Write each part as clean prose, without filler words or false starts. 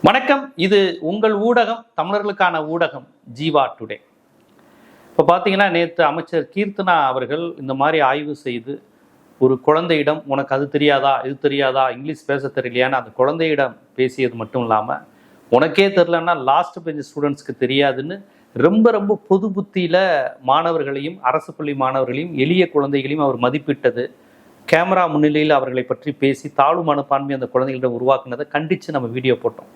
வணக்கம். இது உங்கள் ஊடகம், தமிழர்களுக்கான ஊடகம் ஜீவா டுடே. இப்போ பார்த்தீங்கன்னா, நேற்று அமைச்சர் கீர்த்தனா அவர்கள் இந்த மாதிரி ஆய்வு செய்து ஒரு குழந்தையிடம் உனக்கு அது தெரியாதா, இது தெரியாதா, இங்கிலீஷ் பேச தெரியலையான்னு அந்த குழந்தையிடம் பேசியது மட்டும் இல்லாமல், உனக்கே தெரிலன்னா லாஸ்ட் பெஞ்ச் ஸ்டூடெண்ட்ஸ்க்கு தெரியாதுன்னு ரொம்ப ரொம்ப பொது புத்தியில் மாணவர்களையும், அரசு பள்ளி மாணவர்களையும், எளிய குழந்தைகளையும் அவர் மதிப்பிட்டது, கேமரா முன்னிலையில் அவர்களை பற்றி பேசி தாழ்வு மனப்பான்மை அந்த குழந்தைகளிடம் உருவாக்குனதை கண்டித்து நம்ம வீடியோ போட்டோம்.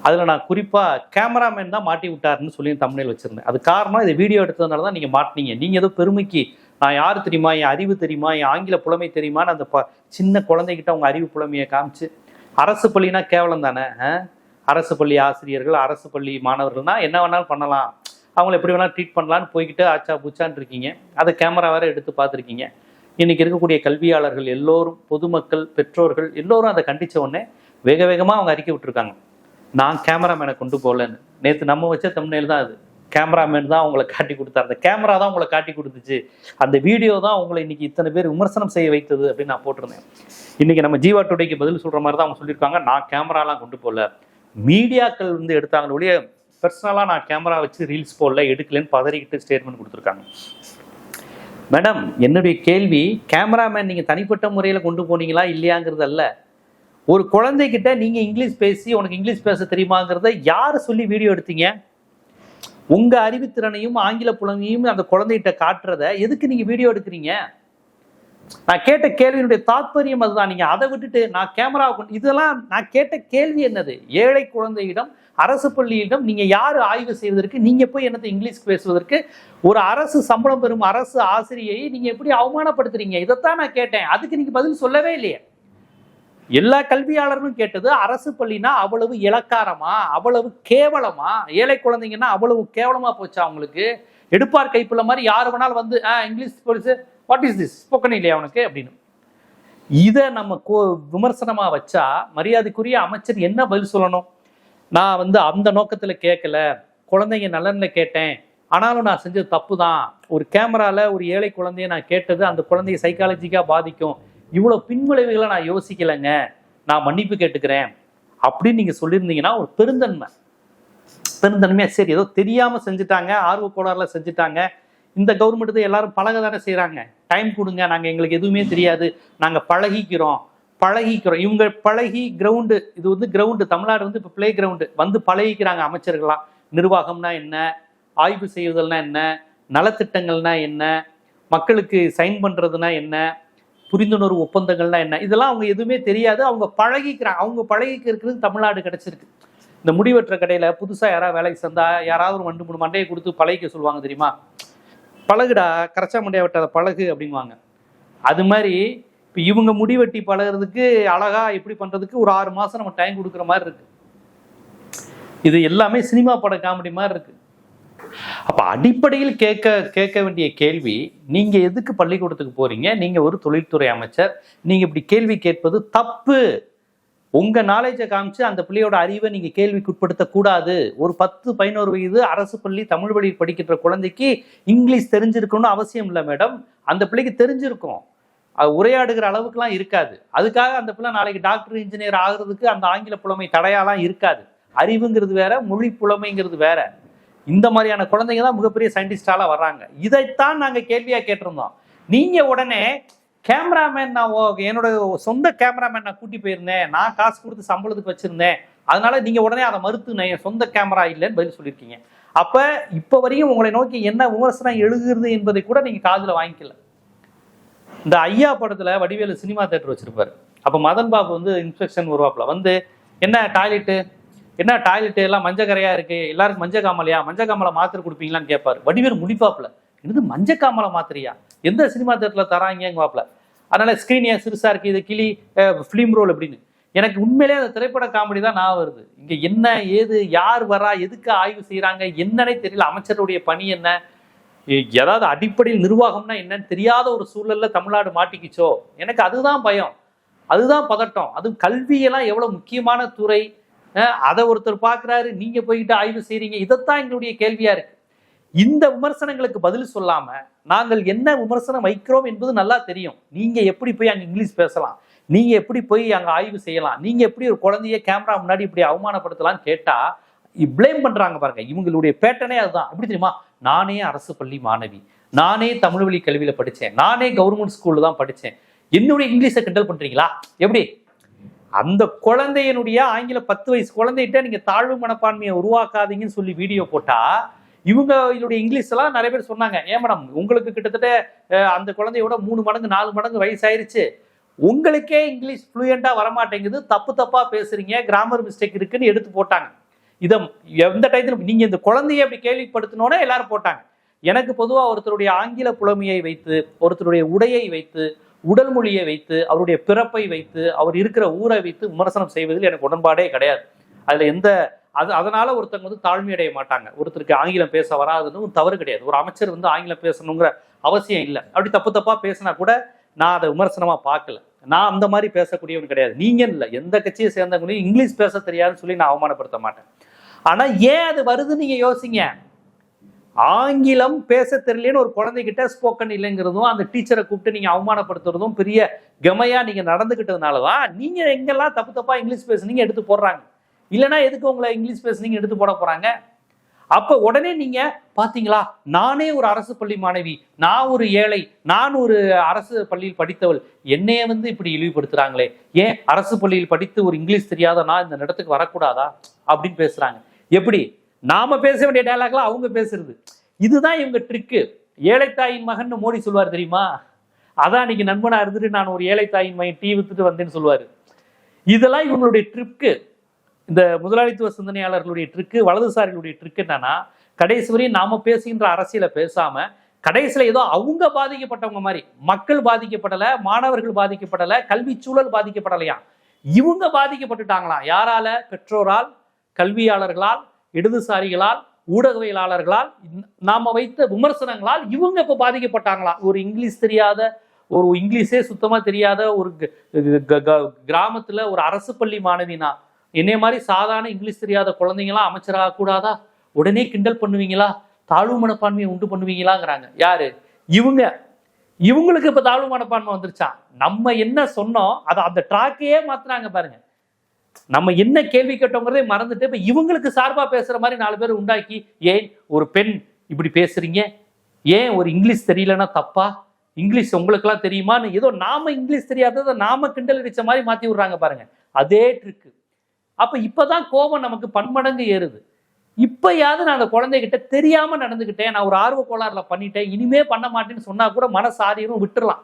அதில் நான் குறிப்பாக கேமராமேன் தான் மாட்டி விட்டாருன்னு சொல்லி தமிழில் வச்சுருந்தேன். அது காரணம் இதை வீடியோ எடுத்ததுனால தான் நீங்கள் மாட்டினீங்க. நீங்கள் ஏதோ பெருமைக்கு நான் யார் தெரியுமா, என் அறிவு தெரியுமா, என் ஆங்கில புலமை தெரியுமான்னு அந்த சின்ன குழந்தைகிட்ட அவங்க அறிவு புலமையை காமிச்சு, அரசு பள்ளினா கேவலம் தானே, அரசு பள்ளி ஆசிரியர்கள், அரசு பள்ளி மாணவர்கள்னா என்ன வேணாலும் பண்ணலாம், அவங்கள எப்படி வேணாலும் ட்ரீட் பண்ணலான்னு போய்கிட்டு ஆச்சா பூச்சான்னு இருக்கீங்க. அதை கேமரா வேறு எடுத்து பார்த்துருக்கீங்க. இன்றைக்கி இருக்கக்கூடிய கல்வியாளர்கள் எல்லோரும், பொதுமக்கள், பெற்றோர்கள் எல்லோரும் அதை கண்டித்த உடனே வேக வேகமாக அவங்க அறிக்கை விட்டுருக்காங்க, நான் கேமராமேனை கொண்டு போகலன்னு. நேற்று நம்ம வச்ச தம்ப்நெயில் தான் அது. கேமராமேன் தான் உங்களை காட்டி கொடுத்தாரு, அந்த கேமரா தான் உங்களை காட்டி கொடுத்துச்சு, அந்த வீடியோ தான் உங்களை இன்னைக்கு இத்தனை பேர் விமர்சனம் செய்ய வைத்தது அப்படின்னு நான் போட்டிருந்தேன். இன்னைக்கு நம்ம ஜீவா டுடேக்கு பதில் சொல்ற மாதிரி தான் அவங்க சொல்லியிருக்காங்க, நான் கேமராலாம் கொண்டு போகல, மீடியாக்கள் வந்து எடுத்தாங்க ஒழிய பர்சனலாக நான் கேமரா வச்சு ரீல்ஸ் போடல, எடுக்கலன்னு பதறிக்கிட்டு ஸ்டேட்மெண்ட் கொடுத்துருக்காங்க. மேடம், என்னுடைய கேள்வி, கேமராமேன் நீங்கள் தனிப்பட்ட முறையில் கொண்டு போனீங்களா இல்லையாங்கிறது அல்ல. ஒரு குழந்தைகிட்ட நீங்க இங்கிலீஷ் பேசி உனக்கு இங்கிலீஷ் பேச தெரியுமாங்கிறத யாரு சொல்லி வீடியோ எடுத்தீங்க? உங்க அறிவுத்திறனையும் ஆங்கில புலமையும் அந்த குழந்தைகிட்ட காட்டுறத எதுக்கு நீங்க வீடியோ எடுக்கிறீங்க? நான் கேட்ட கேள்வியினுடைய தாத்பரியம் அதுதான். நீங்க அதை விட்டுட்டு நான் கேமரா கொண்டு, இதெல்லாம் நான் கேட்ட கேள்வி என்னது? ஏழை குழந்தையிடம், அரசு பள்ளியிடம் நீங்க யாரு ஆய்வு செய்வதற்கு, நீங்க போய் என்னத்தை இங்கிலீஷ் பேசுவதற்கு ஒரு அரசு சம்பளம் பெறும் அரசு ஆசிரியை நீங்க எப்படி அவமானப்படுத்துறீங்க? இதைத்தான் நான் கேட்டேன். அதுக்கு நீங்க பதில் சொல்லவே இல்லையே. எல்லா கல்வியாளர்களும் கேட்டது, அரசு பள்ளினா அவ்வளவு இலக்காரமா, அவ்வளவு கேவலமா, ஏழை குழந்தைங்கன்னா அவ்வளவு கேவலமா போச்சா அவங்களுக்கு? எடுப்பார் கைப்புள்ள மாதிரி யாரு வேணாலும் வந்து English police what is this spoken இல்லையா அவனுக்கு அப்படின்னு இதை நம்ம விமர்சனமா வச்சா மரியாதைக்குரிய அமைச்சர் என்ன பதில் சொல்லணும்? நான் வந்து அந்த நோக்கத்துல கேட்கல, குழந்தைங்க நலன்ல கேட்டேன், ஆனாலும் நான் செஞ்சது தப்பு தான், ஒரு கேமரால ஒரு ஏழை குழந்தைய நான் கேட்டது அந்த குழந்தைய சைக்காலஜிக்கா பாதிக்கும், இவ்வளோ பின்விளைவுகளை நான் யோசிக்கலைங்க, நான் மன்னிப்பு கேட்டுக்கிறேன் அப்படின்னு நீங்கள் சொல்லியிருந்தீங்கன்னா ஒரு பெருந்தன்மையா சரி ஏதோ தெரியாமல் செஞ்சுட்டாங்க, ஆர்வ கோளாறுல செஞ்சுட்டாங்க, இந்த கவர்மெண்ட் தான் எல்லாரும் பழக தானே செய்கிறாங்க, டைம் கொடுங்க, நாங்கள் எங்களுக்கு எதுவுமே தெரியாது, நாங்கள் பழகிக்கிறோம். இவங்க பழகி கிரவுண்டு, இது வந்து கிரவுண்டு, தமிழ்நாடு வந்து இப்போ பிளே கிரவுண்டு வந்து பழகிக்கிறாங்க அமைச்சர்களாம். நிர்வாகம்னா என்ன, ஆய்வு செய்வதல்னா என்ன, நலத்திட்டங்கள்னா என்ன, மக்களுக்கு சைன் பண்ணுறதுனா என்ன, புரிந்துணர்வு ஒப்பந்தங்கள்னா என்ன, இதெல்லாம் அவங்க எதுவுமே தெரியாது. அவங்க பழகிக்கிறாங்க. அவங்க பழகிக்க இருக்கிறது தமிழ்நாடு கிடைச்சிருக்கு. இந்த முடிவற்ற கடையில் புதுசாக யாராவது வேலைக்கு சேர்ந்தா யாராவது ஒரு 2-3 மண்டையை கொடுத்து பழகிக்க சொல்லுவாங்க தெரியுமா? பழகுடா, கரைச்சா மண்டையை வெட்டாத பழகு அப்படிங்குவாங்க. அது மாதிரி இப்போ இவங்க முடிவெட்டி பழகிறதுக்கு அழகா எப்படி பண்ணுறதுக்கு ஒரு 6 மாதம் நம்ம டைம் கொடுக்குற மாதிரி இருக்கு. இது எல்லாமே சினிமா பட காமெடி மாதிரி இருக்கு. அப்ப அடிப்படையில் கேட்க வேண்டிய கேள்வி, நீங்க எதுக்கு பள்ளிக்கூடத்துக்கு போறீங்க? நீங்க ஒரு தொழில்துறை அமைச்சர், நீங்க இப்படி கேள்வி கேட்பது தப்பு. உங்க நாலேஜை காமிச்சு அந்த பிள்ளையோட அறிவை நீங்க கேள்விக்கு உட்படுத்த கூடாது. ஒரு 10-11 வயது அரசு பள்ளி தமிழ் வழி படிக்கின்ற குழந்தைக்கு இங்கிலீஷ் தெரிஞ்சிருக்கணும்னு அவசியம் இல்லை மேடம். அந்த பிள்ளைக்கு தெரிஞ்சிருக்கும், அது உரையாடுகிற அளவுக்குலாம் இருக்காது. அதுக்காக அந்த பிள்ளை நாளைக்கு டாக்டர் இன்ஜினியர் ஆகுறதுக்கு அந்த ஆங்கில புலமை தடையாலாம் இருக்காது. அறிவுங்கிறது வேற, மொழி புலமைங்கிறது வேற. இந்த மாதிரியான குழந்தைங்க தான் மிகப்பெரிய சயின்டிஸ்டால வர்றாங்க. இதைத்தான் நாங்க கேள்வியா கேட்டிருந்தோம். நீங்க உடனே கேமராமேன், நான் என்னோட சொந்த கேமராமேன் நான் கூட்டி போயிருந்தேன், நான் காசு கொடுத்து சம்பளத்துக்கு வச்சிருந்தேன், அதனால நீங்க உடனே அதை மறுத்து நான் என் சொந்த கேமரா இல்லைன்னு பதில் சொல்லியிருக்கீங்க. அப்ப இப்ப வரையும் உங்களை நோக்கி என்ன விமர்சனம் எழுதுகிறது என்பதை கூட நீங்க காதுல வாங்கிக்கல. இந்த ஐயா படத்துல வடிவேலு சினிமா தியேட்டர் வச்சிருப்பாரு. அப்ப மதன் பாபு வந்து இன்ஸ்பெக்ஷன் வருவாப்புல வந்து, என்ன டாய்லெட்டு எல்லாம் மஞ்சக்கரையா இருக்கு, எல்லாருக்கும் மஞ்சள் காமலையா, மஞ்சள் காமலை மாத்திரை கொடுப்பீங்களான்னு கேட்பாரு. வடிவேல் முடிப்பாப்புல, இது மஞ்சள் காமலை மாத்திரையா, எந்த சினிமா தேட்டர்ல தராங்கவாப்புல, அதனால ஸ்கிரீன் ஏன் சிறுசா இருக்கு, இது கிளி ஃபிலிம் ரோல் அப்படின்னு. எனக்கு உண்மையிலே அந்த திரைப்பட காமெடி தான் நான் வருது. இங்க என்ன ஏது, யார் வரா, எதுக்கு ஆய்வு செய்யறாங்க என்னன்னே தெரியல. அமைச்சருடைய பணி என்ன, ஏதாவது அடிப்படையில் நிர்வாகம்னா என்னன்னு தெரியாத ஒரு சூழல்ல தமிழ்நாடு மாட்டிக்கிச்சோ, எனக்கு அதுதான் பயம், அதுதான் பதட்டம். அதுவும் கல்வியெல்லாம் எவ்வளவு முக்கியமான துறை, அதை ஒருத்தர் பார்க்குறாரு, நீங்க போய்கிட்டு ஆய்வு செய்றீங்க. இதைத்தான் எங்களுடைய கேள்வியா இருக்கு. இந்த விமர்சனங்களுக்கு பதில் சொல்லாம நாங்கள் என்ன விமர்சனம் வைக்கிறோம் என்பது நல்லா தெரியும். நீங்க எப்படி போய் அங்க இங்கிலீஷ் பேசலாம், நீங்க எப்படி போய் அங்க ஆய்வு செய்யலாம், நீங்க எப்படி ஒரு குழந்தைய கேமரா முன்னாடி இப்படி அவமானப்படுத்தலாம் கேட்டா பிளேம் பண்றாங்க பாருங்க. இவங்களுடைய பேட்டனே அதுதான். எப்படி தெரியுமா, நானே அரசு பள்ளி மாணவி, நானே தமிழ் வழி கல்வியில படிச்சேன், நானே கவர்மெண்ட் ஸ்கூல்ல தான் படிச்சேன், என்னுடைய இங்கிலீஷை கிண்டல் பண்றீங்களா? எப்படி அந்த குழந்தையனுடைய ஆங்கில 10 வயசு குழந்தைகிட்ட நீங்க தாழ்வு மனப்பான்மையை உருவாக்காதீங்கன்னு சொல்லி வீடியோ போட்டா இவங்க இதோடைய இங்கிலீஷ் எல்லாம் நிறைய பேர் சொன்னாங்க, ஏன் மேடம் உங்களுக்கு கிட்டத்தட்ட அந்த குழந்தையோட 3 மடங்கு 4 மடங்கு வயசாயிருச்சு, உங்களுக்கே இங்கிலீஷ் ஃப்ளூயண்டா வரமாட்டேங்குது, தப்பா பேசுறீங்க, கிராமர் மிஸ்டேக் இருக்குன்னு எடுத்து போட்டாங்க. இதை எந்த டயத்துல நீங்க இந்த குழந்தைய அப்படி கேள்விப்படுத்தினோட எல்லாரும் போட்டாங்க. எனக்கு பொதுவா ஒருத்தருடைய ஆங்கில புலமையை வைத்து, ஒருத்தருடைய உடையை வைத்து, உடல் மொழியை வைத்து, அவருடைய பிறப்பை வைத்து, அவர் இருக்கிற ஊரை வைத்து விமர்சனம் செய்வதில் எனக்கு உடன்பாடே கிடையாது. அதுல எந்த அதனால ஒருத்தங்க வந்து தாழ்மை அடைய மாட்டாங்க. ஒருத்தருக்கு ஆங்கிலம் பேச வராதுன்னு தவறு கிடையாது. ஒரு அமைச்சர் வந்து ஆங்கிலம் பேசணுங்கிற அவசியம் இல்லை. அப்படி தப்பா பேசினா கூட நான் அதை விமர்சனமா பார்க்கல. நான் அந்த மாதிரி பேசக்கூடியவன் கிடையாது. நீங்க இல்லை, எந்த கட்சியை சேர்ந்தவங்களையும் இங்கிலீஷ் பேச தெரியாதுன்னு சொல்லி நான் அவமானப்படுத்த மாட்டேன். ஆனா ஏன் அது வருதுன்னு நீங்க யோசிங்க. ஆங்கிலம் பேச தெரியலன்னு ஒரு குழந்தைகிட்ட ஸ்போக்கன் இல்லைங்கிறதும் அந்த டீச்சரை கூப்பிட்டு நீங்க அவமானப்படுத்துறதும் பெரிய கமையா நீங்க நடந்துகிட்டதுனாலதான் நீங்க எங்கெல்லாம் தப்பா இங்கிலீஷ் பேசுனீங்க எடுத்து போடுறாங்க. இல்லைன்னா எதுக்கு உங்களை இங்கிலீஷ் பேசுனீங்க எடுத்து போட போறாங்க? அப்ப உடனே நீங்க பாத்தீங்களா, நானே ஒரு அரசு பள்ளி மாணவி, நான் ஒரு ஏழை, நான் ஒரு அரசு பள்ளியில் படித்தவள், என்னைய வந்து இப்படி இழிவுபடுத்துறாங்களே, ஏன் அரசு பள்ளியில் படித்து ஒரு இங்கிலீஷ் தெரியாத நான் இந்த இடத்துக்கு வரக்கூடாதா அப்படின்னு பேசுறாங்க. எப்படி நாம பேச வேண்டிய டயலாக்லாம் அவங்க பேசுறது. இதுதான் இவங்க ட்ரிக்கு. ஏழை தாயின் மகன் மோடி சொல்லுவார் தெரியுமா, அதான் இன்னைக்கு நண்பனா இருந்துட்டு நான் ஒரு ஏழை தாயின் மகன் டீ வித்துட்டு வந்தேன்னு சொல்லுவாரு. இதெல்லாம் இவங்களுடைய ட்ரிக்கு. இந்த முதலாளித்துவ சிந்தனையாளர்களுடைய ட்ரிக்கு, வலதுசாரிகளுடைய ட்ரிக் என்னன்னா, கடைசி வரையும் நாம பேசுகின்ற அரசியலை பேசாம கடைசியில ஏதோ அவங்க பாதிக்கப்பட்டவங்க மாதிரி, மக்கள் பாதிக்கப்படல, மாணவர்கள் பாதிக்கப்படல, கல்வி சூழல் பாதிக்கப்படலையா, இவங்க பாதிக்கப்பட்டுட்டாங்களாம். யாரால? பெற்றோரால், கல்வியாளர்களால், இடதுசாரிகளால், ஊடகவியலாளர்களால், நாம வைத்த விமர்சனங்களால் இவங்க இப்ப பாதிக்கப்பட்டாங்களாம். ஒரு இங்கிலீஷ் தெரியாத, ஒரு இங்கிலீஷே சுத்தமா தெரியாத ஒரு கிராமத்துல ஒரு அரசு பள்ளி மாணவினா, என்னைய மாதிரி சாதாரண இங்கிலீஷ் தெரியாத குழந்தைங்களாம் அமைச்சராக கூடாதா? உடனே கிண்டல் பண்ணுவீங்களா? தாழ்வு மனப்பான்மையை உண்டு பண்ணுவீங்களாங்கிறாங்க. யாரு? இவங்க. இவங்களுக்கு இப்ப தாழ்வு மனப்பான்மை வந்துருச்சான். நம்ம என்ன சொன்னோம் அதை அந்த ட்ராக்கையே மாத்துறாங்க பாருங்க. நம்ம என்ன கேள்வி கேட்டோங்கிறதே மறந்துட்டு இப்ப இவங்களுக்கு சார்பா பேசுற மாதிரி 4 பேர் உண்டாக்கி, ஏன் ஒரு பெண் இப்படி பேசுறீங்க, ஏன் ஒரு இங்கிலீஷ் தெரியலன்னா தப்பா, இங்கிலீஷ் உங்களுக்கு எல்லாம் தெரியுமான்னு ஏதோ நாம இங்கிலீஷ் தெரியாததை நாம கிண்டல் அடிச்ச மாதிரி மாத்தி விடுறாங்க பாருங்க. அதே ட்ரிக்கு. அப்ப இப்பதான் கோபம் நமக்கு பன்மடங்கு ஏறுது. இப்பயாவது நான் அந்த குழந்தைகிட்ட தெரியாம நடந்துகிட்டேன், நான் ஒரு ஆர்வ கோளாறுல பண்ணிட்டேன், இனிமே பண்ண மாட்டேன்னு சொன்னா கூட மனசாரியும் விட்டுறலாம்.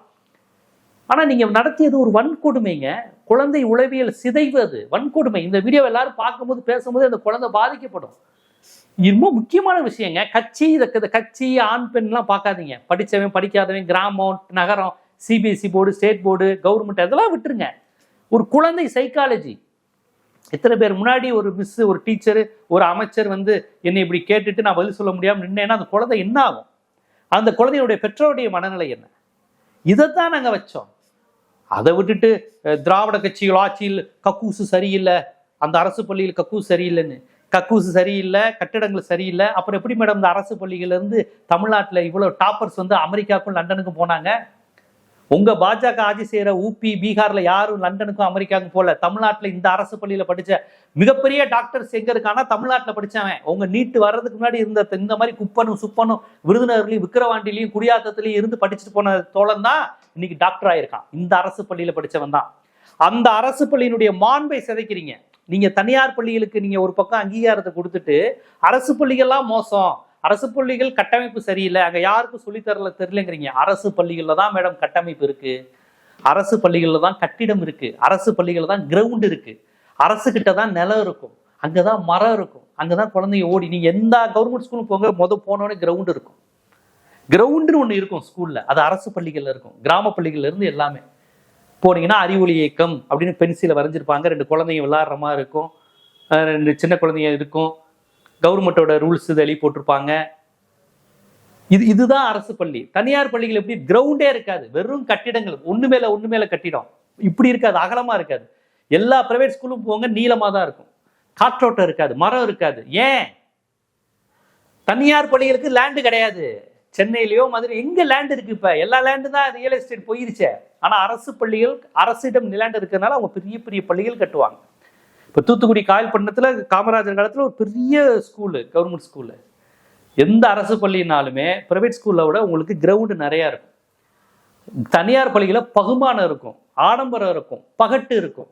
ஆனா நீங்க நடத்தியது ஒரு வன்கொடுமைங்க. குழந்தை உளவியல் சிதைவு, அது வன்கொடுமை. இந்த வீடியோ எல்லாரும் பார்க்கும்போது பேசும்போது அந்த குழந்தை பாதிக்கப்படும். ரொம்ப முக்கியமான விஷயங்க. கட்சி கட்சி ஆண் பெண்லாம் பார்க்காதீங்க. படிச்சவன் படிக்காதவன், கிராமம் நகரம், CBSE board, state board, government, அதெல்லாம் விட்டுருங்க. ஒரு குழந்தை சைக்காலஜி. எத்தனை பேர் முன்னாடி ஒரு மிஸ், ஒரு டீச்சர், ஒரு அமைச்சர் வந்து என்னை இப்படி கேட்டுட்டு நான் பதில் சொல்ல முடியாமல் நின்னேன்னா அந்த குழந்தை என்ன ஆகும்? அந்த குழந்தையுடைய பெற்றோருடைய மனநிலை என்ன? இதைத்தான் நாங்கள் வச்சோம். அதை விட்டுட்டு திராவிட கட்சிகள் ஆட்சியில் கக்கூசு சரியில்லை, அந்த அரசு பள்ளியில் கக்கூசு சரியில்லைன்னு. கக்கூசு சரியில்லை, கட்டிடங்கள் சரியில்லை, அப்புறம் எப்படி மேடம் இந்த அரசு பள்ளிகள்ல இருந்து தமிழ்நாட்டில் இவ்வளவு டாப்பர்ஸ் வந்து அமெரிக்காவுக்கும் லண்டனுக்கும் போனாங்க? உங்க பாஜக ஆட்சி செய்யற ஊபி, பீகார்ல யாரும் லண்டனுக்கும் அமெரிக்காவுக்கும் போல. தமிழ்நாட்டில் இந்த அரசு பள்ளியில படிச்ச மிகப்பெரிய டாக்டர்ஸ் எங்க இருக்கானா தமிழ்நாட்டில் படிச்சவன். உங்க நீட்டு வர்றதுக்கு முன்னாடி இருந்த இந்த மாதிரி குப்பனும் சுப்பனும் விருதுநகர்லையும் விக்கிரவாண்டிலையும் குடியாத்தத்திலையும் இருந்து படிச்சுட்டு போன தோழன் தான் இன்னைக்கு டாக்டர் ஆயிருக்கான். இந்த அரசு பள்ளியில படிச்சவன் தான். அந்த அரசு பள்ளியினுடைய மாண்பை சிதைக்கிறீங்க. நீங்க தனியார் பள்ளிகளுக்கு நீங்க ஒரு பக்கம் அங்கீகாரத்தை கொடுத்துட்டு அரசு பள்ளிகள்லாம் மோசம், அரசு பள்ளிகள் கட்டமைப்பு சரியில்லை, அங்க யாருக்கும் சொல்லித்தரல தெரியலங்கிறீங்க. அரசு பள்ளிகள்ல தான் மேடம் கட்டமைப்பு இருக்கு, அரசு பள்ளிகள்ல தான் கட்டிடம் இருக்கு, அரசு பள்ளிகள்ல தான் கிரவுண்ட் இருக்கு, அரசு கிட்ட தான் நிலம் இருக்கும், அங்கதான் மரம் இருக்கும், அங்கதான் குழந்தைங்க ஓடி. நீங்க எந்த கவர்மெண்ட் ஸ்கூலுக்கு போங்க, போனோடனே கிரவுண்ட் இருக்கும். கிரவுண்டுன்னு ஒண்ணு இருக்கும் ஸ்கூல்ல, அது அரசு பள்ளிகள்ல இருக்கும். கிராம பள்ளிகள்ல இருந்து எல்லாமே போனீங்கன்னா அறிவொளி இயக்கம் அப்படின்னு பென்சில வரைஞ்சிருப்பாங்க. 2 குழந்தைங்க விளையாடுற மாதிரி இருக்கும், 2 சின்ன குழந்தைங்க இருக்கும். கவர்மெண்டோட ரூல்ஸ் எழுதி போட்டிருப்பாங்க. இதுதான் அரசு பள்ளி. தனியார் பள்ளிகள் எப்படி? கிரவுண்டே இருக்காது, வெறும் கட்டிடங்கள், ஒண்ணு மேல கட்டிடம், இப்படி இருக்காது, அகலமா இருக்காது. எல்லா பிரைவேட் ஸ்கூலும் போங்க நீளமா தான் இருக்கும், காற்றோட்டம் இருக்காது, மரம் இருக்காது. ஏன்? தனியார் பள்ளிகளுக்கு லேண்டு கிடையாது. சென்னையிலயோ மதுரை எங்க லேண்ட் இருக்கு? இப்ப எல்லா லேண்டு தான் ரியல் எஸ்டேட் போயிருச்சே. ஆனா அரசு பள்ளிகள், அரசிடம் லேண்ட் இருக்கிறதுனால அவங்க பெரிய பெரிய பள்ளிகள் கட்டுவாங்க. இப்ப தூத்துக்குடி காயல்பட்டினத்துல காமராஜர் காலத்துல ஒரு பெரிய ஸ்கூலு, கவர்மெண்ட் ஸ்கூலு. எந்த அரசு பள்ளினாலுமே பிரைவேட் ஸ்கூல்ல விட உங்களுக்கு கிரவுண்டு நிறைய இருக்கும். தனியார் பள்ளிகளை பகுமானம் இருக்கும், ஆடம்பரம் இருக்கும், பகட்டு இருக்கும்.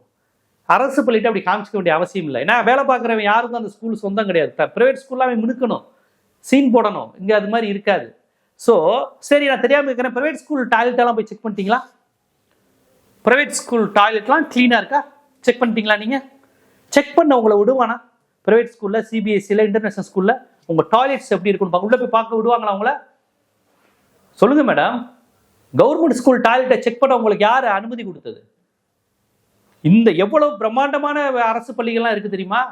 அரசு பள்ளிட்டு அப்படி காமிச்சிக்க வேண்டிய அவசியம் இல்லை. ஏன்னா வேலை பார்க்குறவன் யாருக்கும் அந்த ஸ்கூல் சொந்தம் கிடையாது. பிரைவேட் ஸ்கூல்ல அவன் மினுக்கணும், சீன் போடணும். இங்க அது மாதிரி இருக்காது. ஸோ சரி, நான் தெரியாம இருக்கிறேன், பிரைவேட் ஸ்கூல் டாய்லெட் எல்லாம் போய் செக் பண்ணிட்டீங்களா? பிரைவேட் ஸ்கூல் டாய்லெட்லாம் கிளீனா இருக்கா? செக் பண்ணிட்டீங்களா? நீங்க செக் பண்ண உங்களை விடுவானா? பிரைவேட் ஸ்கூல்ல, சிபிஎஸ்சியில், இன்டர்நேஷனல் ஸ்கூல்ல உங்க டாய்லெட்ஸ் எப்படி இருக்குன்னு உள்ள போய் பார்க்க விடுவாங்களா உங்களை? சொல்லுங்க மேடம். கவர்மெண்ட் ஸ்கூல் டாய்லெட்டை செக் பண்ண உங்களுக்கு யாரு அனுமதி கொடுத்தது? இந்த எவ்வளவு பிரம்மாண்டமான அரசு பள்ளிகள்லாம் இருக்கு தெரியுமா?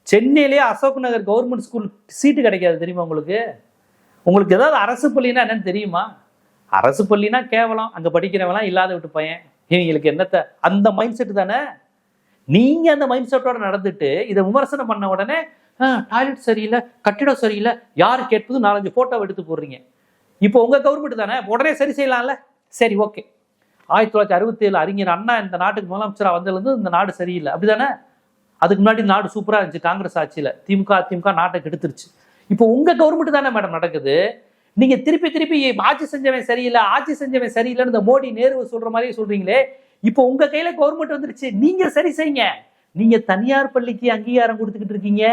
சென்னையிலேயே அசோக் நகர் கவர்மெண்ட் ஸ்கூல் சீட்டு கிடைக்காது தெரியுமா உங்களுக்கு? உங்களுக்கு ஏதாவது அரசு பள்ளினா என்னன்னு தெரியுமா? அரசு பள்ளினா கேவலம், அங்க படிக்கிறவெல்லாம் இல்லாத விட்டு பையன், இவங்களுக்கு என்னத்த, அந்த மைண்ட் செட் தானே. நீங்க அந்த மைண்ட் செட்டோட நடந்துட்டு இதை விமர்சனம் பண்ண உடனே டாய்லெட் சரியில்லை, கட்டிடம் சரியில்லை, யாரு கேட்பது 4-5 போட்டோ எடுத்து போடுறீங்க. இப்போ உங்க கவர்மெண்ட் தானே, உடனே சரி செய்யலாம்ல. சரி, ஓகே. 1967 அறிஞர் அண்ணா இந்த நாட்டுக்கு முதலமைச்சராக வந்ததுலேருந்து இந்த நாடு சரியில்லை, அப்படிதானே? அதுக்கு முன்னாடி நாடு சூப்பராக இருந்துச்சு காங்கிரஸ் ஆட்சியில். திமுக நாட்டை கெடுத்துருச்சு. இப்போ உங்க கவர்மெண்ட் தானே மேடம் நடக்குது. நீங்க திருப்பி ஆட்சி செஞ்சவன் சரியில்லை, ஆட்சி செஞ்சவன் சரியில்லைன்னு இந்த மோடி நேரு சொல்ற மாதிரியே சொல்றீங்களே. இப்போ உங்க கையில கவர்மெண்ட் வந்துருச்சு, நீங்க சரி செய்யுங்க. நீங்க தனியார் பள்ளிக்கு அங்கீகாரம் கொடுத்துக்கிட்டு இருக்கீங்க.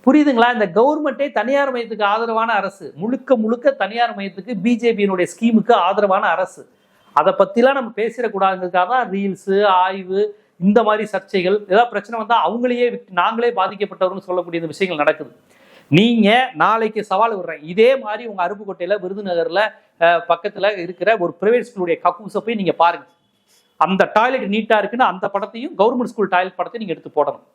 புரியுதுங்களா? இந்த கவர்மெண்ட்டே தனியார் மையத்துக்கு ஆதரவான அரசு, முழுக்க தனியார் மையத்துக்கு, பிஜேபியினுடைய ஸ்கீமுக்கு ஆதரவான அரசு. அதை பத்திலாம் நம்ம பேசிடக்கூடாதுங்கிறதுக்காக தான் ரீல்ஸு, ஆய்வு, இந்த மாதிரி சர்ச்சைகள். ஏதாவது பிரச்சனை வந்தா அவங்களையே நாங்களே பாதிக்கப்பட்டவர்னு சொல்லக்கூடிய இந்த விஷயங்கள் நடக்குது. நீங்க நாளைக்கு சவால் விடுறேன், இதே மாதிரி உங்க அருப்புக்கோட்டையில, விருதுநகர்ல பக்கத்துல இருக்கிற ஒரு பிரைவேட் ஸ்கூலுடைய கக்கூஸை போய் நீங்க பாருங்க. அந்த டாய்லெட் நீட்டா இருக்குன்னு அந்த படத்தையும், கவர்மெண்ட் ஸ்கூல் டாய்லெட் படத்தையும் நீங்க எடுத்து போடணும்.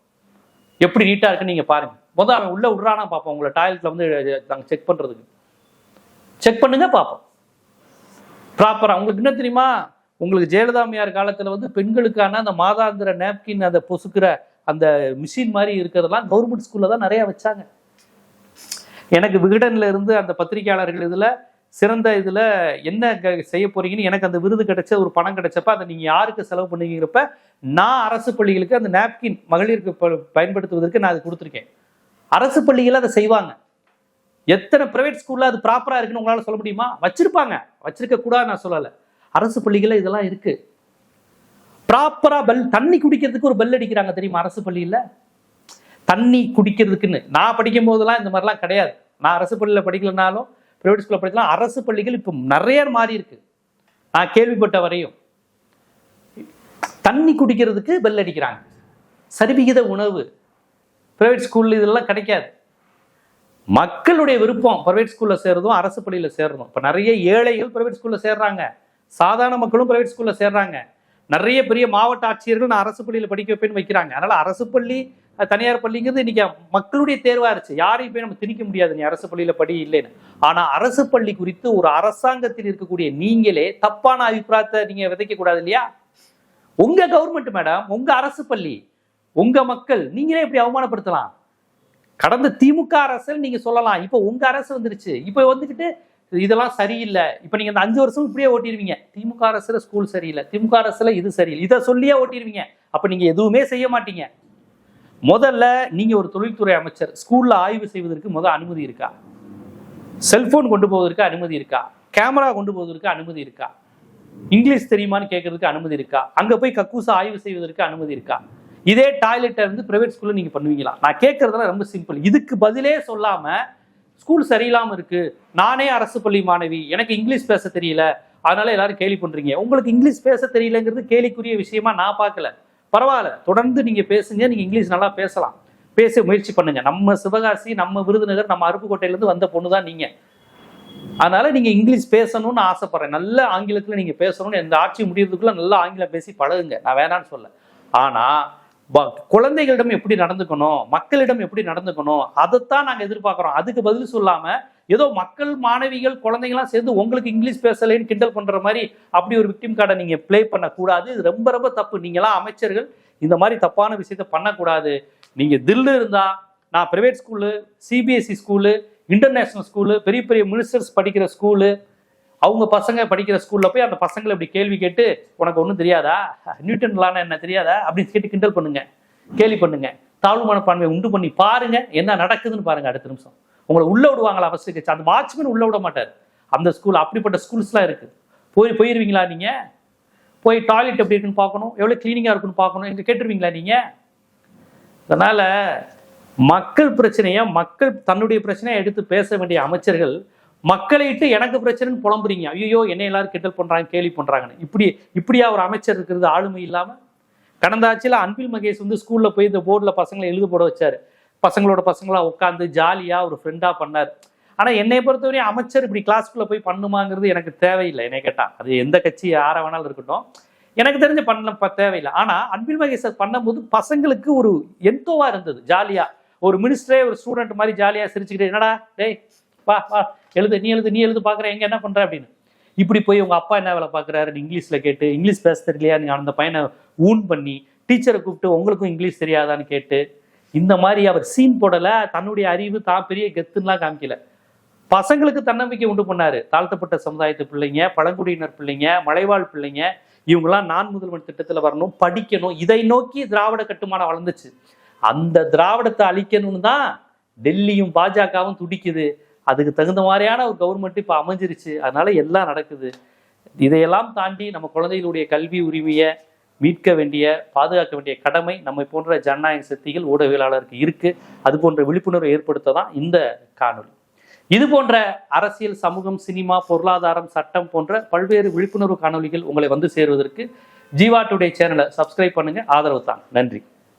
எப்படி நீட்டா இருக்குன்னு நீங்க பாருங்க. முதல்ல அவன் உள்ள விடுறானா பார்ப்போம். உங்களை டாய்லெட்ல வந்து நாங்கள் செக் பண்றதுக்கு செக் பண்ணுங்க பார்ப்போம் ப்ராப்பரா. உங்களுக்கு என்ன தெரியுமா? உங்களுக்கு ஜெயலலிதாமையார் காலத்துல வந்து பெண்களுக்கான அந்த மாதாந்திர நேப்கின், அந்த பொசுக்கிற அந்த மிஷின் மாதிரி இருக்கிறதெல்லாம் கவர்மெண்ட் ஸ்கூல்ல தான் நிறைய வச்சாங்க. எனக்கு விகடன்ல இருந்து அந்த பத்திரிகையாளர்கள் இதுல சிறந்த இதுல என்ன செய்ய போறீங்கன்னு எனக்கு அந்த விருது கிடைச்ச, ஒரு பணம் கிடைச்சப்ப அதை நீங்க யாருக்கு செலவு பண்ணுங்கிறப்ப நான் அரசு பள்ளிகளுக்கு அந்த நாப்கின் மகளிருக்கு பயன்படுத்துவதற்கு நான் அது கொடுத்துருக்கேன். அரசு பள்ளிகள் அதை செய்வாங்க. எத்தனை பிரைவேட் ஸ்கூல்ல அது ப்ராப்பரா இருக்குன்னு உங்களால சொல்ல முடியுமா? வச்சிருப்பாங்க, வச்சிருக்க கூடாது நான் சொல்லல. அரசு பள்ளிகள்ல இதெல்லாம் இருக்கு. ப்ராப்பரா தண்ணி குடிக்கிறதுக்கு ஒரு பெல் அடிக்கிறாங்க தெரியுமா அரசு பள்ளியில? தண்ணி குடிக்கிறதுக்குன்னு. நான் படிக்கும் போதெல்லாம் இந்த மாதிரிலாம் கிடையாது. நான் அரசு பள்ளியில படிக்கலனாலும் பிரைவேட் ஸ்கூல்ல படிக்கலாம். அரசு பள்ளிகள் இப்ப நிறைய மாறி இருக்கு. நான் கேள்விப்பட்ட வரையும் தண்ணி குடிக்கிறதுக்கு பெல் அடிக்கிறாங்க. சரிவிகித உணவு பிரைவேட் ஸ்கூல்ல இதெல்லாம் கிடைக்காது. மக்களுடைய விருப்பம் பிரைவேட் ஸ்கூல்ல சேர்றதும் அரசு பள்ளியில சேர்றதும். இப்ப நிறைய ஏழைகள் பிரைவேட் ஸ்கூல்ல சேர்றாங்க, சாதாரண மக்களும் பிரைவேட் ஸ்கூல்ல சேர்றாங்க. நிறைய பெரிய மாவட்ட ஆட்சியர்கள் நான் அரசு பள்ளியில படிக்க வைப்பேன்னு வைக்கிறாங்க. அதனால அரசு பள்ளி தனியார் பள்ளிங்கிறது இன்னைக்கு மக்களுடைய தேர்வா இருச்சு. யாரையும் போய் நம்ம திணிக்க முடியாது நீ அரசு பள்ளியில படி இல்லைன்னு. ஆனா அரசு பள்ளி குறித்து ஒரு அரசாங்கத்தில் இருக்கக்கூடிய நீங்களே தப்பான அபிப்பிராயத்தை நீங்க விதைக்க கூடாது இல்லையா? உங்க கவர்மெண்ட் மேடம், உங்க அரசு பள்ளி, உங்க மக்கள், நீங்களே இப்படி அவமானப்படுத்தலாம்? கடந்த திமுக அரசு நீங்க சொல்லலாம், இப்ப உங்க அரசு வந்துருச்சு. இப்ப வந்துகிட்டு இதெல்லாம் சரியில்லை, இப்ப நீங்க அந்த 5 வருஷம் இப்படியே ஓட்டிடுவீங்க. திமுக அரசுல ஸ்கூல் சரியில்லை, திமுக அரசுல இது சரியில்லை, இதை சொல்லியே ஓட்டிடுவீங்க. அப்ப நீங்க எதுவுமே செய்ய மாட்டீங்க. முதல்ல நீங்க ஒரு தொழில்துறை அமைச்சர், ஸ்கூல்ல ஆய்வு செய்வதற்கு முதல் அனுமதி இருக்கா? செல்போன் கொண்டு போவதற்கு அனுமதி இருக்கா? கேமரா கொண்டு போவதற்கு அனுமதி இருக்கா? இங்கிலீஷ் தெரியுமான்னு கேட்கறதுக்கு அனுமதி இருக்கா? அங்க போய் கக்கூச ஆய்வு செய்வதற்கு அனுமதி இருக்கா? இதே டாய்லெட்டை வந்து பிரைவேட் ஸ்கூல்ல நீங்க பண்ணுவீங்களா? நான் கேட்கறதுலாம் ரொம்ப சிம்பிள். இதுக்கு பதிலே சொல்லாம ஸ்கூல் சரியில்லாம இருக்கு, நானே அரசு பள்ளி மாணவி, எனக்கு இங்கிலீஷ் பேச தெரியல, அதனால எல்லாரும் கேலி பண்றீங்க. உங்களுக்கு இங்கிலீஷ் பேச தெரியலங்கிறது கேலிக்குரிய விஷயமா நான் பார்க்கல. பரவாயில்ல, தொடர்ந்து நீங்க பேசுங்க. நீங்க இங்கிலீஷ் நல்லா பேசலாம், பேச முயற்சி பண்ணுங்க. நம்ம சிவகாசி, நம்ம விருதுநகர், நம்ம அருப்புக்கோட்டையிலேருந்து வந்த பொண்ணு தான் நீங்க. அதனால நீங்க இங்கிலீஷ் பேசணும்னு ஆசைப்படுறேன். நல்ல ஆங்கிலத்துல நீங்க பேசணும்னு, எந்த ஆட்சி முடியறதுக்குள்ள நல்லா ஆங்கிலம் பேசி பழகுங்க, நான் வேணான்னு சொல்ல. ஆனா குழந்தைகளிடம் எப்படி நடந்துக்கணும், மக்களிடம் எப்படி நடந்துக்கணும், அதைத்தான் நாங்க எதிர்பார்க்கிறோம். அதுக்கு பதில் சொல்லாம ஏதோ மக்கள், மாணவிகள், குழந்தைங்களாம் சேர்ந்து உங்களுக்கு இங்கிலீஷ் பேசலைன்னு கிண்டல் பண்ற மாதிரி அப்படி ஒரு விக்டிம் கார்டை நீங்க பிளே பண்ணக்கூடாது. இது ரொம்ப ரொம்ப தப்பு. நீங்களாம் அமைச்சர்கள், இந்த மாதிரி தப்பான விஷயத்த பண்ணக்கூடாது. நீங்க தில்லு இருந்தா நான் private school, CBSE school, international school, பெரிய பெரிய மினிஸ்டர்ஸ் படிக்கிற ஸ்கூலு, அவங்க பசங்க படிக்கிற ஸ்கூல்ல போய் அந்த பசங்களை இப்படி கேள்வி கேட்டு உனக்கு ஒன்றும் தெரியாதா, நியூட்டன் லானா என்ன தெரியாதா அப்படின்னு கேட்டு கிண்டல் பண்ணுங்க, கேலி பண்ணுங்க, தாழ்வு மனப்பான்மையை உண்டு பண்ணி பாருங்க என்ன நடக்குதுன்னு பாருங்க. அடுத்த நிமிஷம் உங்களை உள்ள விடுவாங்களா ஃபர்ஸ்ட்? அந்த வாட்ச்மேன் உள்ள விட மாட்டார். அந்த ஸ்கூல் அப்படிப்பட்ட ஸ்கூல்ஸ்லாம் இருக்கு. போயிருவீங்களா நீங்க? போய் டாய்லெட் எப்படி இருக்குன்னு பார்க்கணும், எவ்வளவு கிளீனிங்கா இருக்குன்னு பார்க்கணும், எங்க கேட்டுருவீங்களா நீங்க? அதனால மக்கள் பிரச்சனைய மக்கள் தன்னுடைய பிரச்சனையை எடுத்து பேச வேண்டிய அமைச்சர்கள் மக்களை இட்டு எனக்கு பிரச்சனைன்னு புலம்புறீங்க. ஐயோ என்னை எல்லாரும் கிண்டல் பண்றாங்க, கேலி பண்றாங்கன்னு. இப்படியா ஒரு அமைச்சர் இருக்கிறது ஆளுமை இல்லாம? கடந்த ஆட்சியில் அன்பில் மகேஷ் வந்து ஸ்கூல்ல போய் இந்த போர்டில் பசங்களை எழுத போட வச்சாரு. பசங்களோட பசங்களா உட்காந்து ஜாலியா ஒரு ஃப்ரெண்டா பண்ணார். ஆனா என்னை பொறுத்தவரையும் அமைச்சர் இப்படி கிளாஸ்க்குள்ள போய் பண்ணுமாங்கிறது எனக்கு தேவையில்லை. என்னை கேட்டா அது எந்த கட்சி யார வேணாலும் இருக்கட்டும், எனக்கு தெரிஞ்ச பண்ண தேவையில்லை. ஆனா அன்பில் மகேஷ் பண்ணும்போது பசங்களுக்கு ஒரு எந்தோவா இருந்தது, ஜாலியா. ஒரு மினிஸ்டரே ஒரு ஸ்டூடெண்ட் மாதிரி ஜாலியா சிரிச்சுக்கிட்டு, என்னடா டேய் வா வா எழுது, நீ எழுது பாக்குற, எங்க என்ன பண்ற அப்படின்னு. இப்படி போய் உங்க அப்பா என்ன வேலை பாக்குறாரு இங்கிலீஷ்ல கேட்டு, இங்கிலீஷ் பேச தெரியலையா நீங்க அந்த பையனை ஊன் பண்ணி டீச்சரை கூப்பிட்டு உங்களுக்கும் இங்கிலீஷ் தெரியாதான்னு கேட்டு, இந்த மாதிரி அவர் சீன் போடல. தன்னுடைய அறிவு தான் பெரிய கெத்துலாம் காமிக்கல. பசங்களுக்கு தன்னம்பிக்கை உண்டு பண்ணாரு. தாழ்த்தப்பட்ட சமுதாயத்து பிள்ளைங்க, பழங்குடியினர் பிள்ளைங்க, மலைவாழ் பிள்ளைங்க, இவங்கெல்லாம் நான் முதல்வன் திட்டத்துல வரணும், படிக்கணும். இதை நோக்கி திராவிட கட்டுமானம் வளர்ந்துச்சு. அந்த திராவிடத்தை அழிக்கணும்னு தான் டெல்லியும் பாஜகவும் துடிக்குது. அதுக்கு தகுந்த மாதிரியான ஒரு கவர்மெண்ட் இப்ப அமைஞ்சிருச்சு. அதனால எல்லாம் நடக்குது. இதையெல்லாம் தாண்டி நம்ம குழந்தைகளுடைய கல்வி உரிமையை மீட்க வேண்டிய, பாதுகாக்க வேண்டிய கடமை நம்மை போன்ற ஜனநாயக சக்திகள் ஊடகவியலாளருக்கு இருக்கு. அது போன்ற விழிப்புணர்வை ஏற்படுத்த தான் இந்த காணொலி. இது போன்ற அரசியல், சமூகம், சினிமா, பொருளாதாரம், சட்டம் போன்ற பல்வேறு விழிப்புணர்வு காணொலிகள் உங்களை வந்து சேருவதற்கு ஜீவா டுடே சேனலை சப்ஸ்கிரைப் பண்ணுங்க, ஆதரவு தாங்க. நன்றி.